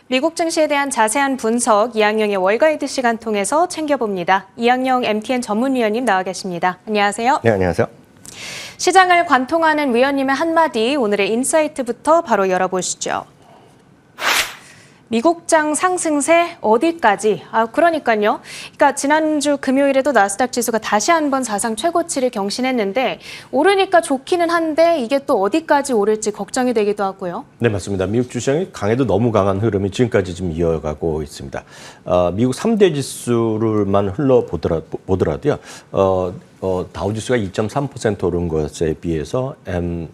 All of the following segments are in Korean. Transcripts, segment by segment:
미국 증시에 대한 자세한 분석 이항영의 월가이드 시간 통해서 챙겨봅니다. 이항영 MTN 전문위원님 나와 계십니다. 안녕하세요. 네, 안녕하세요. 시장을 관통하는 위원님의 한마디, 오늘의 인사이트부터 바로 열어보시죠. 미국장 상승세 어디까지? 그러니까요. 지난주 금요일에도 나스닥 지수가 다시 한번 사상 최고치를 경신했는데 오르니까 좋기는 한데 이게 또 어디까지 오를지 걱정이 되기도 하고요. 네, 맞습니다. 미국 주시장이 강해도 너무 강한 흐름이 지금까지 좀 이어가고 있습니다. 미국 3대 지수를만 흘러보더라도요. 다우지수가 2.3% 오른 것에 비해서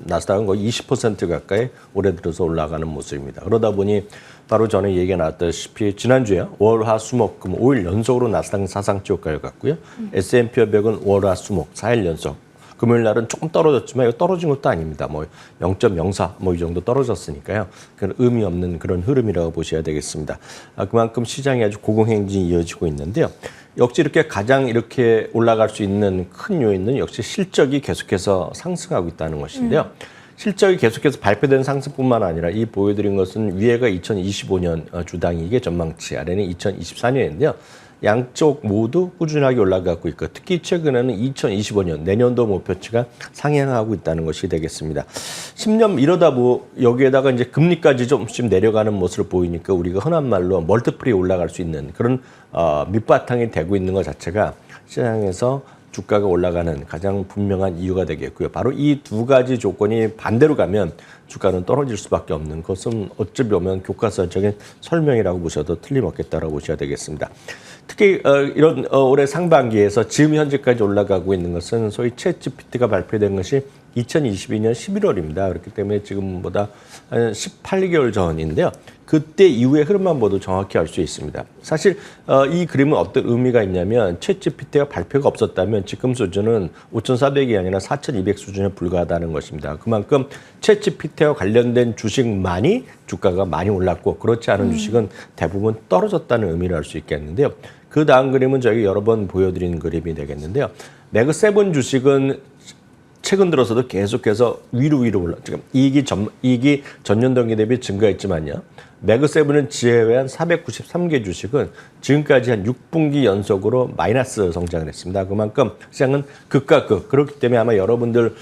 나스닥은 거의 20% 가까이 올해 들어서 올라가는 모습입니다. 그러다 보니 바로 전에 얘기가 나왔다시피 지난주에 월, 화, 수, 목, 금 5일 연속으로 나스닥은 사상 최고가를 갔고요. S&P 500은 월, 화, 수, 목 4일 연속. 금요일 날은 조금 떨어졌지만 이거 떨어진 것도 아닙니다. 0.04 이 정도 떨어졌으니까요. 그런 의미 없는 그런 흐름이라고 보셔야 되겠습니다. 그만큼 시장이 아주 고공행진이 이어지고 있는데요. 역시 이렇게 가장 이렇게 올라갈 수 있는 큰 요인은 역시 실적이 계속해서 상승하고 있다는 것인데요. 실적이 계속해서 발표된 상승뿐만 아니라 이 보여드린 것은 위에가 2025년 주당이익의 전망치, 아래는 2024년인데요. 양쪽 모두 꾸준하게 올라가고 있고 특히 최근에는 2025년 내년도 목표치가 상향하고 있다는 것이 되겠습니다. 10년 이러다 여기에다가 이제 금리까지 조금씩 내려가는 모습을 보이니까 우리가 흔한 말로 멀티플이 올라갈 수 있는 그런 밑바탕이 되고 있는 것 자체가 시장에서 주가가 올라가는 가장 분명한 이유가 되겠고요. 바로 이 두 가지 조건이 반대로 가면 주가는 떨어질 수밖에 없는 것은 어찌 보면 교과서적인 설명이라고 보셔도 틀림없겠다라고 보셔야 되겠습니다. 특히 이런 올해 상반기에서 지금 현재까지 올라가고 있는 것은 소위 챗GPT가 발표된 것이 2022년 11월입니다. 그렇기 때문에 지금보다 한 18개월 전인데요. 그때 이후의 흐름만 봐도 정확히 알 수 있습니다. 사실 이 그림은 어떤 의미가 있냐면 챗GPT가 발표가 없었다면 지금 수준은 5,400이 아니라 4,200 수준에 불과하다는 것입니다. 그만큼 챗GPT와 관련된 주식만이 주가가 많이 올랐고 그렇지 않은 주식은 대부분 떨어졌다는 의미를 알 수 있겠는데요. 그 다음 그림은 저희가 여러 번 보여드린 그림이 되겠는데요. 매그7 주식은 최근 들어서도 계속해서 위로 올라. 지금 이익이 전년동기 대비 증가했지만요. 매그7은 지혜외한 493개 주식은 지금까지 한 6분기 연속으로 마이너스 성장을 했습니다. 그만큼 시장은 극과 극. 그렇기 때문에 아마 여러분들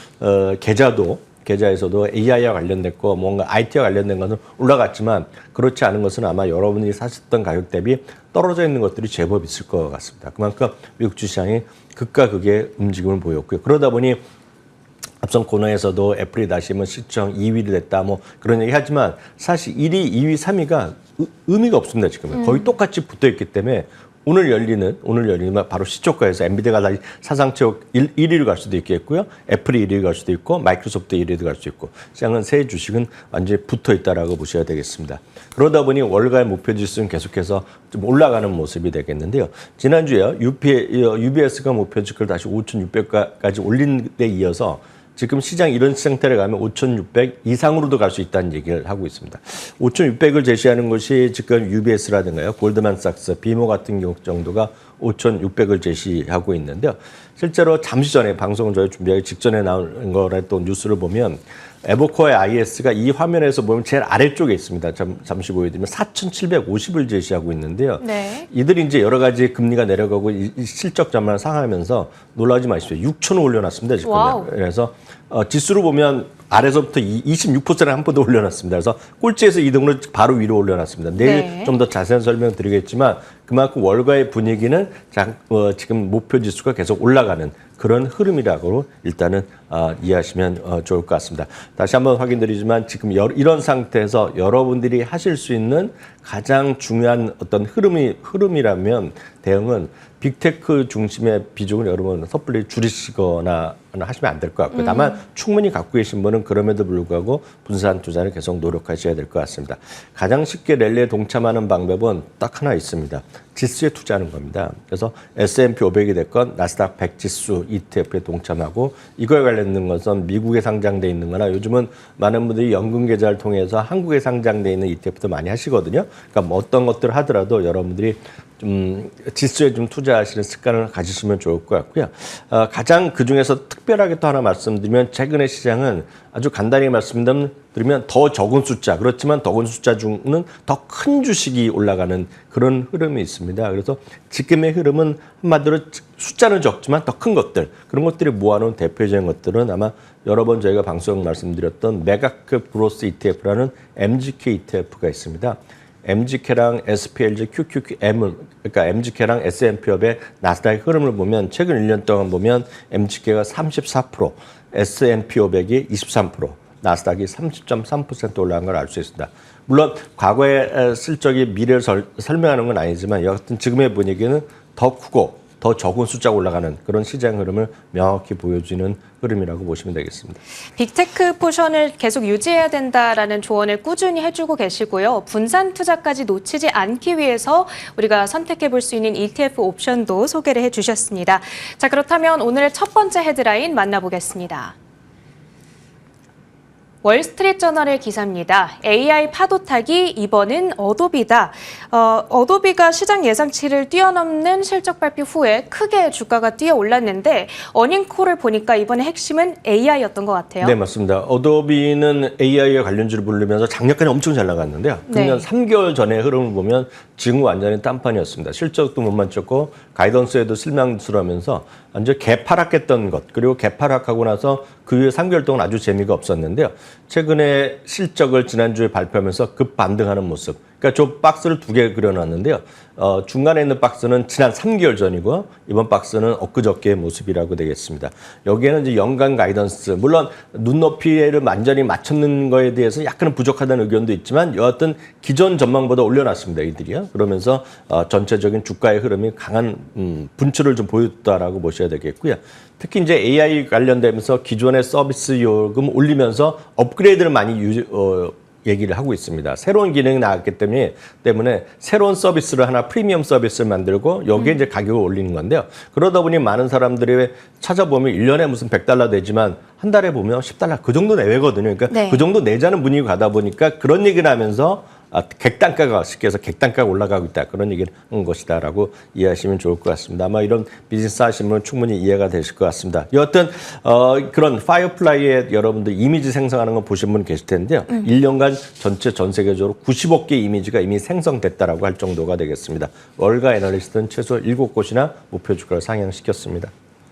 계좌에서도 AI와 관련됐고 뭔가 IT와 관련된 것은 올라갔지만 그렇지 않은 것은 아마 여러분이 사셨던 가격 대비 떨어져 있는 것들이 제법 있을 것 같습니다. 그만큼 미국 주시장이 극과 극의 움직임을 보였고요. 그러다 보니 앞선 코너에서도 애플이 다시 시청 2위를 됐다 그런 얘기 하지만 사실 1위, 2위, 3위가 의미가 없습니다. 지금 거의 똑같이 붙어 있기 때문에 오늘 열리는 바로 시초가에서 엔비디아가 다시 사상 최고 1위를 갈 수도 있겠고요. 애플이 1위를 갈 수도 있고 마이크로소프트 1위를 갈 수 있고 시장은 세 주식은 완전히 붙어 있다라고 보셔야 되겠습니다. 그러다 보니 월가의 목표 지수는 계속해서 좀 올라가는 모습이 되겠는데요. 지난주에 UBS가 목표 지수를 다시 5,600까지 올린 데 이어서 지금 시장 이런 상태를 가면 5,600 이상으로도 갈 수 있다는 얘기를 하고 있습니다. 5,600을 제시하는 것이 지금 UBS라든가요, 골드만삭스, 비모 같은 경우 정도가 5,600을 제시하고 있는데요. 실제로 잠시 전에 방송을 저희 준비하기 직전에 나온 거라 또 뉴스를 보면 에버코어의 IS가 이 화면에서 보면 제일 아래쪽에 있습니다. 잠시 보여드리면 4,750을 제시하고 있는데요. 네. 이들이 이제 여러 가지 금리가 내려가고 실적 전망을 상하면서 놀라지 마십시오. 6,000을 올려놨습니다. 지금. 와우. 그래서 지수로 보면 아래서부터 26%를 한 번 더 올려놨습니다. 그래서 꼴찌에서 2등으로 바로 위로 올려놨습니다. 내일 좀 더 자세한 설명 드리겠지만 그만큼 월가의 분위기는 지금 목표 지수가 계속 올라가는 그런 흐름이라고 일단은 이해하시면 좋을 것 같습니다. 다시 한번 확인드리지만 지금 이런 상태에서 여러분들이 하실 수 있는 가장 중요한 어떤 흐름이라면 대응은 빅테크 중심의 비중을 여러분 섣불리 줄이시거나 하시면 안 될 것 같고요. 다만 충분히 갖고 계신 분은 그럼에도 불구하고 분산 투자를 계속 노력하셔야 될 것 같습니다. 가장 쉽게 랠리에 동참하는 방법은 딱 하나 있습니다. 지수에 투자하는 겁니다. 그래서 S&P 500이 됐건 나스닥 100 지수 ETF에 동참하고 이거에 관련된 것은 미국에 상장돼 있는 거나 요즘은 많은 분들이 연금 계좌를 통해서 한국에 상장돼 있는 ETF도 많이 하시거든요. 그러니까 뭐 어떤 것들을 하더라도 여러분들이 좀 지수에 좀 투자하시는 습관을 가지시면 좋을 것 같고요. 가장 그중에서 특별하게 또 하나 말씀드리면 최근의 시장은 아주 간단히 말씀드리면 더 적은 숫자, 그렇지만 적은 숫자 중은 더 큰 주식이 올라가는 그런 흐름이 있습니다. 그래서 지금의 흐름은 한마디로 숫자는 적지만 더 큰 것들, 그런 것들이 모아놓은 대표적인 것들은 아마 여러 번 저희가 방송 말씀드렸던 메가급 그로스 ETF라는 MGK ETF가 있습니다. MGK랑 SPLG, QQQM, 그러니까 MGK랑 S&P업의 나스닥의 흐름을 보면 최근 1년 동안 보면 MGK가 34%, S&P 500이 23%, 나스닥이 30.3% 올라간 걸 알 수 있습니다. 물론 과거의 실적이 미래를 설명하는 건 아니지만 여하튼 지금의 분위기는 더 크고 더 적은 숫자가 올라가는 그런 시장 흐름을 명확히 보여주는 흐름이라고 보시면 되겠습니다. 빅테크 포션을 계속 유지해야 된다라는 조언을 꾸준히 해주고 계시고요. 분산 투자까지 놓치지 않기 위해서 우리가 선택해 볼 수 있는 ETF 옵션도 소개를 해주셨습니다. 자, 그렇다면 오늘의 첫 번째 헤드라인 만나보겠습니다. 월스트리트저널의 기사입니다. AI 파도 타기 이번은 어도비다. 어도비가 시장 예상치를 뛰어넘는 실적 발표 후에 크게 주가가 뛰어 올랐는데 어닝콜을 보니까 이번에 핵심은 AI였던 것 같아요. 네, 맞습니다. 어도비는 AI와 관련주를 부르면서 작년까지 엄청 잘 나갔는데요. 금년 3개월 전의 흐름을 보면 지금 완전히 딴판이었습니다. 실적도 못 맞췄고 가이던스에도 실망스러우면서 완전 개파락했던 것, 그리고 개파락하고 나서 그 후에 3개월 동안 아주 재미가 없었는데요. 최근에 실적을 지난주에 발표하면서 급반등하는 모습. 그러니까 저 박스를 두 개 그려놨는데요. 중간에 있는 박스는 지난 3개월 전이고요. 이번 박스는 엊그저께의 모습이라고 되겠습니다. 여기에는 이제 연간 가이던스, 물론 눈높이를 완전히 맞췄는 거에 대해서 약간은 부족하다는 의견도 있지만 여하튼 기존 전망보다 올려놨습니다. 이들이요. 그러면서 전체적인 주가의 흐름이 강한 분출을 좀 보였다라고 보셔야 되겠고요. 특히 이제 AI 관련되면서 기존의 서비스 요금 올리면서 업그레이드를 많이 얘기를 하고 있습니다. 새로운 기능이 나왔기 때문에 새로운 서비스를 하나 프리미엄 서비스를 만들고 여기에 이제 가격을 올리는 건데요. 그러다 보니 많은 사람들이 찾아보면 1년에 무슨 $100 되지만 한 달에 보면 $10 그 정도 내외거든요. 그러니까 네. 그 정도 내자는 분위기 가다 보니까 그런 얘기를 하면서 객단가가 쉽게 해서 객단가가 올라가고 있다. 그런 얘기를 한 것이다라고 이해하시면 좋을 것 같습니다. 아마 이런 비즈니스 하시는 분은 충분히 이해가 되실 것 같습니다. 여하튼 그런 파이어플라이에 여러분들 이미지 생성하는 거 보신 분 계실 텐데요. 1년간 전 세계적으로 95개 이미지가 이미 생성됐다라고 할 정도가 되겠습니다. 월가 애널리스트는 최소 7곳이나 목표 주가를 상향시켰습니다.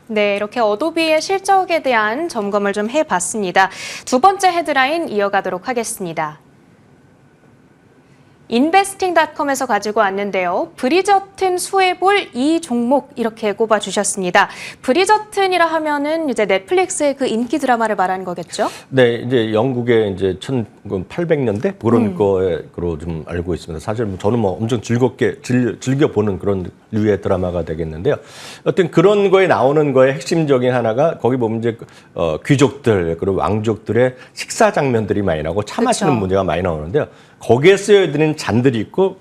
네, 이렇게 어도비의 실적에 대한 점검을 좀 해봤습니다. 두 번째 헤드라인 이어가도록 하겠습니다. 인베스팅닷컴에서 가지고 왔는데요. 브리저튼 수혜볼 이 종목 이렇게 꼽아주셨습니다. 브리저튼이라 하면은 이제 넷플릭스의 그 인기 드라마를 말하는 거겠죠? 네, 이제 영국의 이제 1800년대 그런 거로 좀 알고 있습니다. 사실 저는 뭐 엄청 즐겨 보는 그런 류의 드라마가 되겠는데요. 어떤 그런 거에 나오는 거의 핵심적인 하나가 거기 보면 이제 귀족들 그리고 왕족들의 식사 장면들이 많이 나오고 차 마시는 문제가 많이 나오는데요. 거기에 쓰여있는 잔들이 있고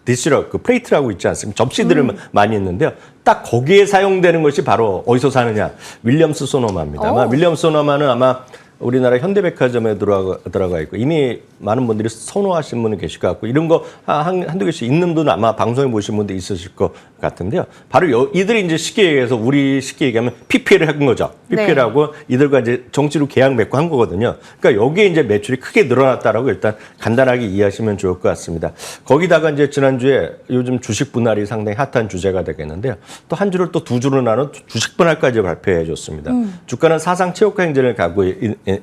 디시러 플레이트라고 있지 않습니까? 접시들을 많이 있는데요. 딱 거기에 사용되는 것이 바로 어디서 사느냐? 윌리엄스 소노마입니다. 아마 윌리엄스 소노마는 아마 우리나라 현대백화점에 들어가 있고 이미 많은 분들이 선호하시는 분이 계실 것 같고 이런 거 한두 개씩 있는 분은 아마 방송에 보신 분도 있으실 것 같은데요. 바로 이들이 이제 쉽게 얘기해서 우리 쉽게 얘기하면 PPL을 한 거죠. PPL 하고 이들과 이제 정치로 계약 맺고 한 거거든요. 그러니까 여기에 이제 매출이 크게 늘어났다라고 일단 간단하게 이해하시면 좋을 것 같습니다. 거기다가 이제 지난주에 요즘 주식 분할이 상당히 핫한 주제가 되겠는데요. 또 한 주를 또 두 주로 나눈 주식 분할까지 발표해 줬습니다. 주가는 사상 최고가 행진을 가고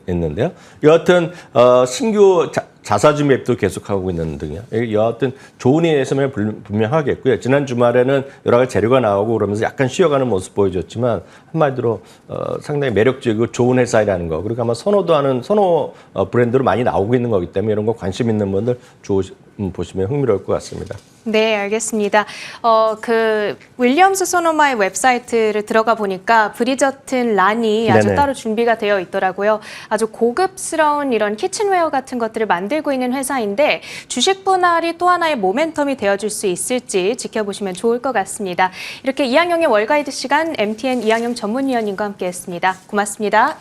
있는데요. 여하튼 신규 자사주 매입도 계속하고 있는 등이요. 여하튼 좋은 예상을 분명하겠고요. 지난 주말에는 여러 가지 재료가 나오고 그러면서 약간 쉬어가는 모습 보여줬지만 한마디로 상당히 매력적이고 좋은 회사라는 거. 그리고 아마 선호 브랜드로 많이 나오고 있는 거기 때문에 이런 거 관심 있는 분들 보시면 흥미로울 것 같습니다. 네, 알겠습니다. 그 윌리엄스 소노마의 웹사이트를 들어가 보니까 브리저튼 란이 아주 따로 준비가 되어 있더라고요. 아주 고급스러운 이런 키친웨어 같은 것들을 만들고 있는 회사인데 주식 분할이 또 하나의 모멘텀이 되어줄 수 있을지 지켜보시면 좋을 것 같습니다. 이렇게 이항영의 월가이드 시간 MTN 이항영 전문위원님과 함께했습니다. 고맙습니다.